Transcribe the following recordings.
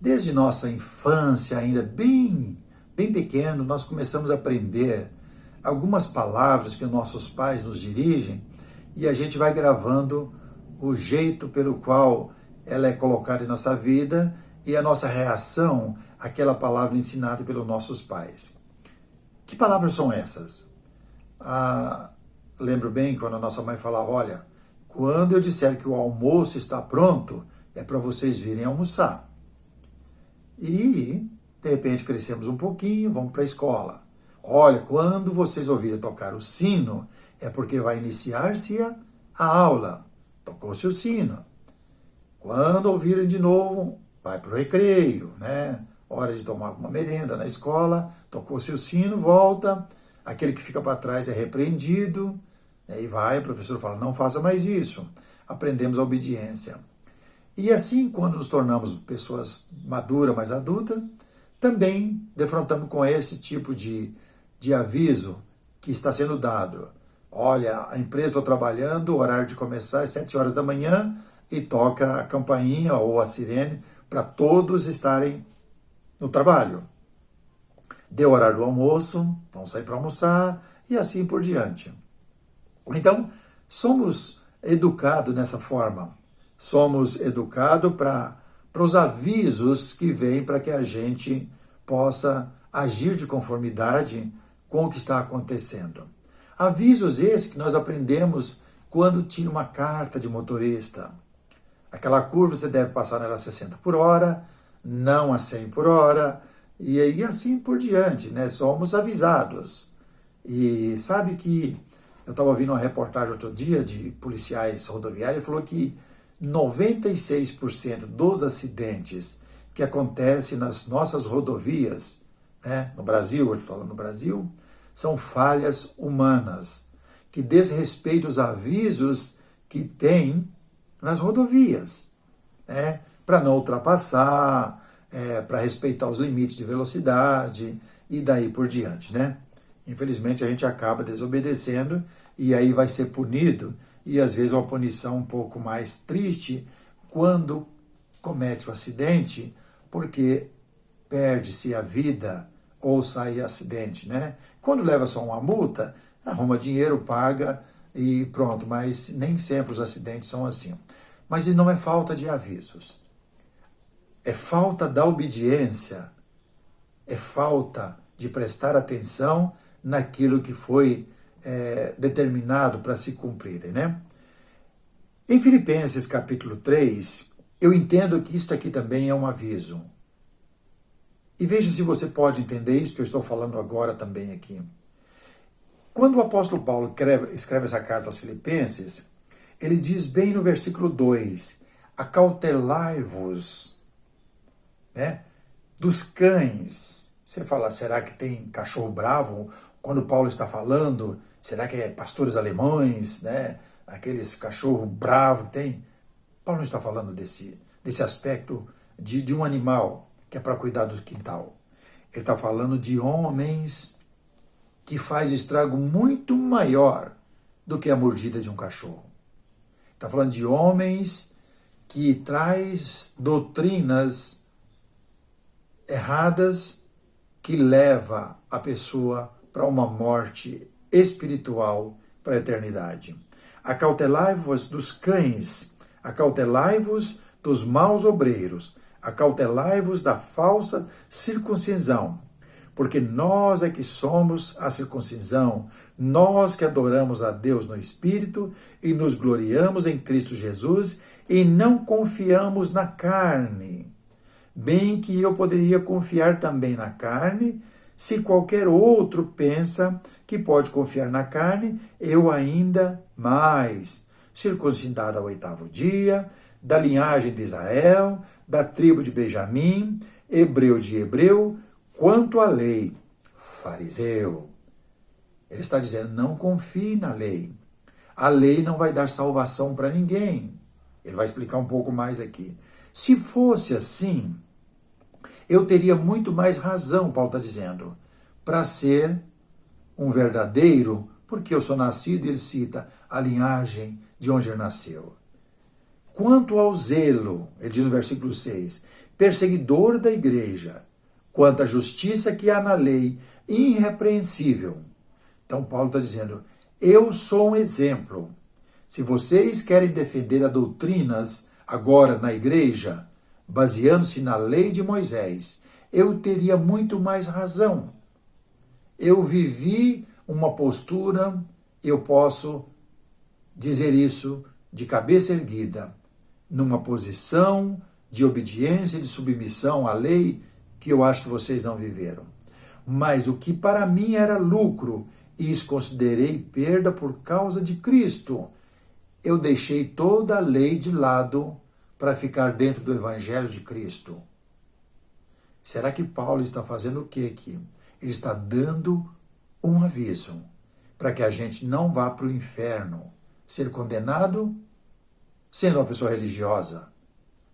Desde nossa infância, ainda bem pequeno, nós começamos a aprender algumas palavras que nossos pais nos dirigem e a gente vai gravando o jeito pelo qual ela é colocada em nossa vida e a nossa reação àquela palavra ensinada pelos nossos pais. Que palavras são essas? Lembro bem quando a nossa mãe falava, olha, quando eu disser que o almoço está pronto, é para vocês virem almoçar. E, de repente, crescemos um pouquinho, vamos para a escola. Olha, quando vocês ouvirem tocar o sino, é porque vai iniciar-se a aula. Tocou-se o sino. Quando ouvirem de novo, vai para o recreio, né? Hora de tomar uma merenda na escola, tocou-se o sino, volta. Aquele que fica para trás é repreendido. Aí vai, o professor fala, não faça mais isso. Aprendemos a obediência. E assim, quando nos tornamos pessoas maduras, mais adultas, também defrontamos com esse tipo de aviso que está sendo dado. Olha, a empresa está trabalhando, o horário de começar é 7 horas da manhã e toca a campainha ou a sirene para todos estarem no trabalho. Deu o horário do almoço, vamos sair para almoçar e assim por diante. Então, somos educados dessa forma. Somos educados para os avisos que vêm para que a gente possa agir de conformidade com o que está acontecendo. Avisos esses que nós aprendemos quando tinha uma carta de motorista. Aquela curva você deve passar nela a 60 por hora, não a 100 por hora, e assim por diante, né? Somos avisados. E sabe que eu estava ouvindo uma reportagem outro dia de policiais rodoviários e falou que 96% dos acidentes que acontecem nas nossas rodovias, né, no Brasil, eu estou falando no Brasil, são falhas humanas, que desrespeitam os avisos que tem nas rodovias, né, para não ultrapassar, para respeitar os limites de velocidade e daí por diante, né? Infelizmente a gente acaba desobedecendo e aí vai ser punido e às vezes uma punição um pouco mais triste quando comete o acidente, porque perde-se a vida ou sai acidente, né? Quando leva só uma multa, arruma dinheiro, paga e pronto, mas nem sempre os acidentes são assim. Mas isso não é falta de avisos, é falta da obediência, é falta de prestar atenção naquilo que foi determinado para se cumprirem, né? Em Filipenses capítulo 3, eu entendo que isso aqui também é um aviso. E veja se você pode entender isso que eu estou falando agora também aqui. Quando o apóstolo Paulo escreve essa carta aos Filipenses, ele diz bem no versículo 2, acautelai-vos, né, dos cães. Você fala, será que tem cachorro bravo? Quando Paulo está falando, será que é pastores alemães, né? Aqueles cachorro bravo que tem? Paulo não está falando desse aspecto de um animal que é para cuidar do quintal. Ele está falando de homens que faz estrago muito maior do que a mordida de um cachorro. Está falando de homens que traz doutrinas erradas que leva a pessoa para uma morte espiritual para a eternidade. Acautelai-vos dos cães, acautelai-vos dos maus obreiros, acautelai-vos da falsa circuncisão, porque nós é que somos a circuncisão, nós que adoramos a Deus no Espírito e nos gloriamos em Cristo Jesus e não confiamos na carne. Bem que eu poderia confiar também na carne, se qualquer outro pensa que pode confiar na carne, eu ainda mais. Circuncidado ao 8º dia, da linhagem de Israel, da tribo de Benjamim, hebreu de hebreu, quanto à lei, fariseu. Ele está dizendo, não confie na lei. A lei não vai dar salvação para ninguém. Ele vai explicar um pouco mais aqui. Se fosse assim, eu teria muito mais razão, Paulo está dizendo, para ser um verdadeiro, porque eu sou nascido, e ele cita a linhagem de onde ele nasceu. Quanto ao zelo, ele diz no versículo 6, perseguidor da igreja, quanto à justiça que há na lei, irrepreensível. Então Paulo está dizendo, eu sou um exemplo. Se vocês querem defender as doutrinas agora na igreja, baseando-se na lei de Moisés, eu teria muito mais razão. Eu vivi uma postura, eu posso dizer isso de cabeça erguida, numa posição de obediência e de submissão à lei que eu acho que vocês não viveram. Mas o que para mim era lucro, isso considerei perda por causa de Cristo. Eu deixei toda a lei de lado para ficar dentro do Evangelho de Cristo. Será que Paulo está fazendo o que aqui? Ele está dando um aviso para que a gente não vá para o inferno, ser condenado sendo uma pessoa religiosa,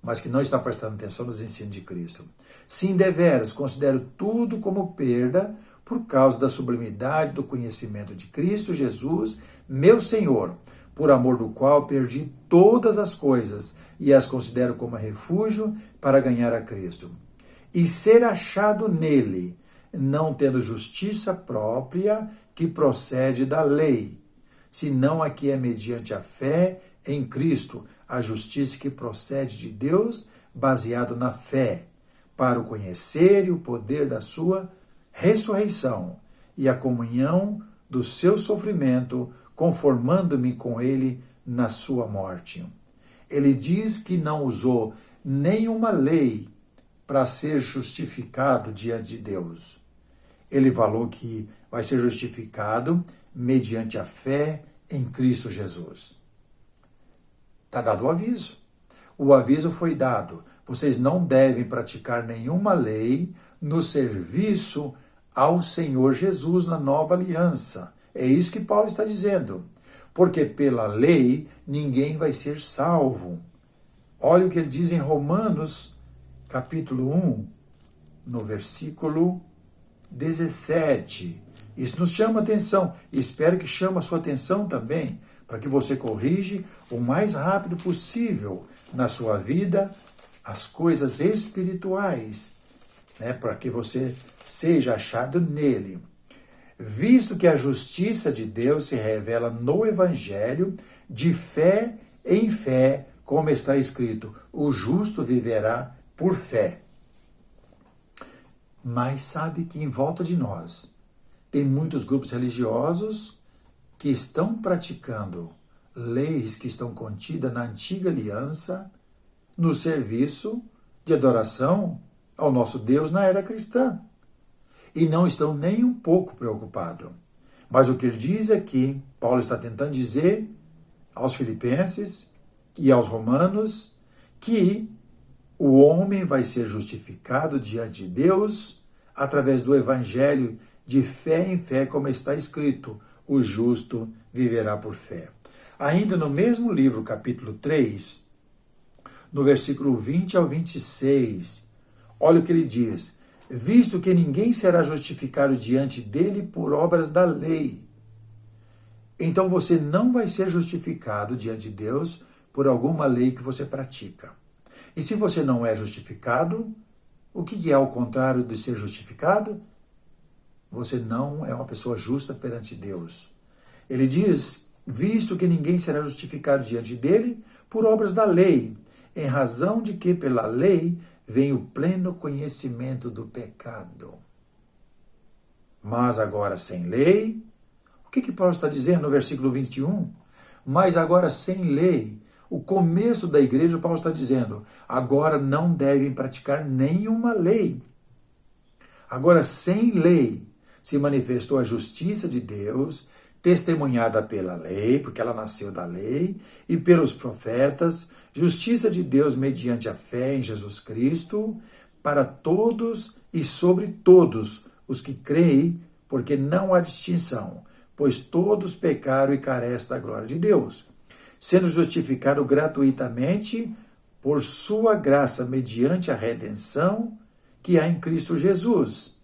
mas que não está prestando atenção nos ensinos de Cristo. Sim, deveras, considero tudo como perda por causa da sublimidade do conhecimento de Cristo Jesus, meu Senhor, por amor do qual perdi todas as coisas e as considero como refúgio para ganhar a Cristo. E ser achado nele, não tendo justiça própria que procede da lei, senão a que é mediante a fé em Cristo, a justiça que procede de Deus, baseado na fé, para o conhecer e o poder da sua ressurreição e a comunhão do seu sofrimento, conformando-me com ele na sua morte. Ele diz que não usou nenhuma lei para ser justificado diante de Deus. Ele falou que vai ser justificado mediante a fé em Cristo Jesus. Está dado o aviso. O aviso foi dado. Vocês não devem praticar nenhuma lei no serviço ao Senhor Jesus na nova aliança. É isso que Paulo está dizendo. Porque pela lei ninguém vai ser salvo. Olha o que ele diz em Romanos, capítulo 1, no versículo 17. Isso nos chama a atenção. Espero que chame a sua atenção também, para que você corrija o mais rápido possível na sua vida as coisas espirituais, para que você seja achado nele. Visto que a justiça de Deus se revela no Evangelho, de fé em fé, como está escrito, o justo viverá por fé. Mas sabe que em volta de nós tem muitos grupos religiosos que estão praticando leis que estão contidas na antiga aliança no serviço de adoração ao nosso Deus na era cristã. E não estão nem um pouco preocupados. Mas o que ele diz aqui, Paulo está tentando dizer aos filipenses e aos romanos, que o homem vai ser justificado diante de Deus através do evangelho de fé em fé, como está escrito, o justo viverá por fé. Ainda no mesmo livro, capítulo 3, no versículo 20 ao 26, olha o que ele diz: visto que ninguém será justificado diante dele por obras da lei. Então você não vai ser justificado diante de Deus por alguma lei que você pratica. E se você não é justificado, o que é o contrário de ser justificado? Você não é uma pessoa justa perante Deus. Ele diz, visto que ninguém será justificado diante dele por obras da lei, em razão de que pela lei vem o pleno conhecimento do pecado. Mas agora sem lei, o que Paulo está dizendo no versículo 21? Mas agora sem lei, o começo da igreja, Paulo está dizendo, agora não devem praticar nenhuma lei. Agora sem lei se manifestou a justiça de Deus, testemunhada pela lei, porque ela nasceu da lei, e pelos profetas, justiça de Deus mediante a fé em Jesus Cristo, para todos e sobre todos os que creem, porque não há distinção, pois todos pecaram e carecem da glória de Deus, sendo justificado gratuitamente por sua graça mediante a redenção que há em Cristo Jesus,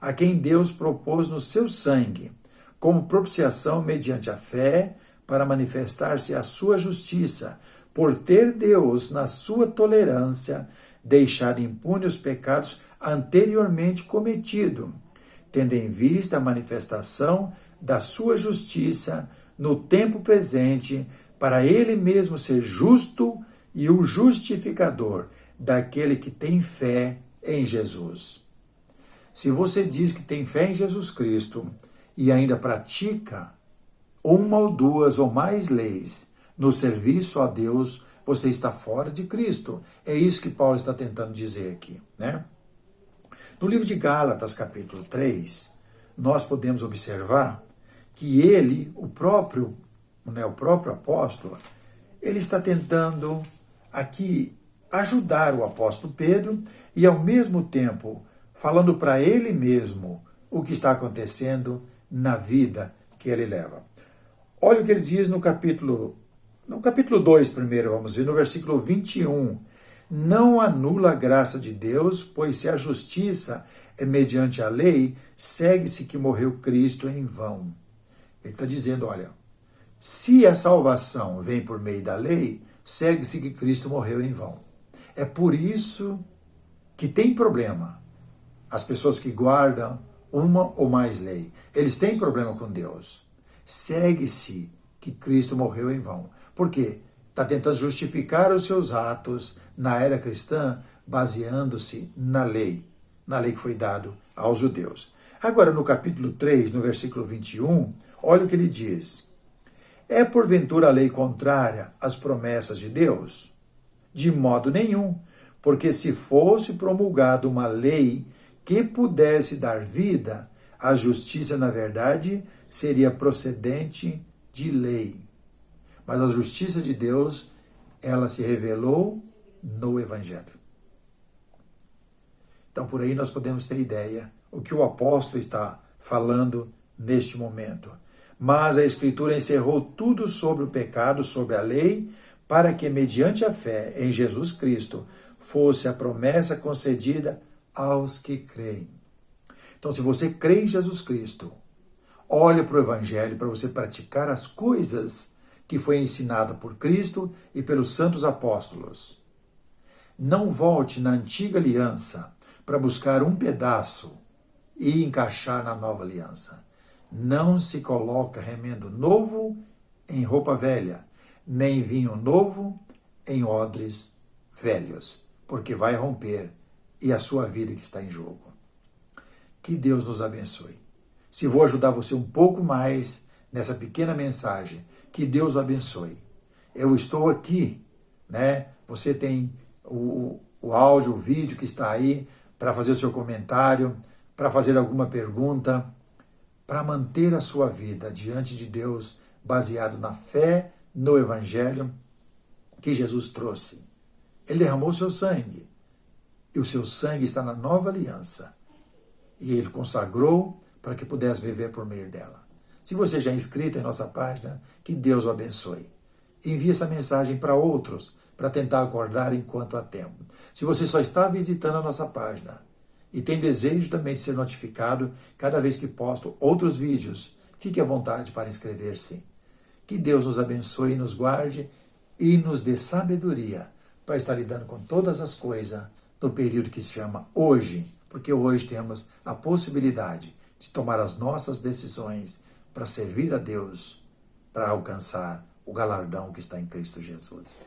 a quem Deus propôs no seu sangue, como propiciação mediante a fé, para manifestar-se a sua justiça, por ter Deus, na sua tolerância, deixado impune os pecados anteriormente cometidos, tendo em vista a manifestação da sua justiça no tempo presente, para ele mesmo ser justo e o justificador daquele que tem fé em Jesus. Se você diz que tem fé em Jesus Cristo e ainda pratica uma ou duas ou mais leis no serviço a Deus, você está fora de Cristo. É isso que Paulo está tentando dizer aqui, né? No livro de Gálatas, capítulo 3, nós podemos observar que ele, o próprio apóstolo, ele está tentando aqui ajudar o apóstolo Pedro e, ao mesmo tempo, falando para ele mesmo o que está acontecendo na vida que ele leva. Olha o que ele diz no capítulo 2 primeiro, vamos ver, no versículo 21. Não anula a graça de Deus, pois se a justiça é mediante a lei, segue-se que morreu Cristo em vão. Ele está dizendo, olha, se a salvação vem por meio da lei, segue-se que Cristo morreu em vão. É por isso que tem problema as pessoas que guardam uma ou mais lei. Eles têm problema com Deus. Segue-se que Cristo morreu em vão. Por quê? Está tentando justificar os seus atos na era cristã, baseando-se na lei que foi dado aos judeus. Agora, no capítulo 3, no versículo 21, olha o que ele diz. É porventura a lei contrária às promessas de Deus? De modo nenhum, porque se fosse promulgada uma lei que pudesse dar vida, a justiça, na verdade, seria procedente de lei. Mas a justiça de Deus, ela se revelou no Evangelho. Então, por aí nós podemos ter ideia o que o apóstolo está falando neste momento. Mas a Escritura encerrou tudo sobre o pecado, sobre a lei, para que, mediante a fé em Jesus Cristo, fosse a promessa concedida aos que creem. Então, se você crê em Jesus Cristo, olhe para o Evangelho para você praticar as coisas que foi ensinada por Cristo e pelos santos apóstolos. Não volte na antiga aliança para buscar um pedaço e encaixar na nova aliança. Não se coloca remendo novo em roupa velha, nem vinho novo em odres velhos, porque vai romper e a sua vida que está em jogo. Que Deus nos abençoe. Se vou ajudar você um pouco mais nessa pequena mensagem, que Deus o abençoe. Eu estou aqui, né? Você tem o áudio, o vídeo que está aí para fazer o seu comentário, para fazer alguma pergunta, para manter a sua vida diante de Deus baseado na fé, no Evangelho que Jesus trouxe. Ele derramou seu sangue e o seu sangue está na nova aliança e ele consagrou para que pudesse viver por meio dela. Se você já é inscrito em nossa página, que Deus o abençoe. Envie essa mensagem para outros, para tentar acordar enquanto há tempo. Se você só está visitando a nossa página e tem desejo também de ser notificado cada vez que posto outros vídeos, fique à vontade para inscrever-se. Que Deus nos abençoe, nos guarde e nos dê sabedoria para estar lidando com todas as coisas no período que se chama hoje, porque hoje temos a possibilidade de tomar as nossas decisões para servir a Deus, para alcançar o galardão que está em Cristo Jesus.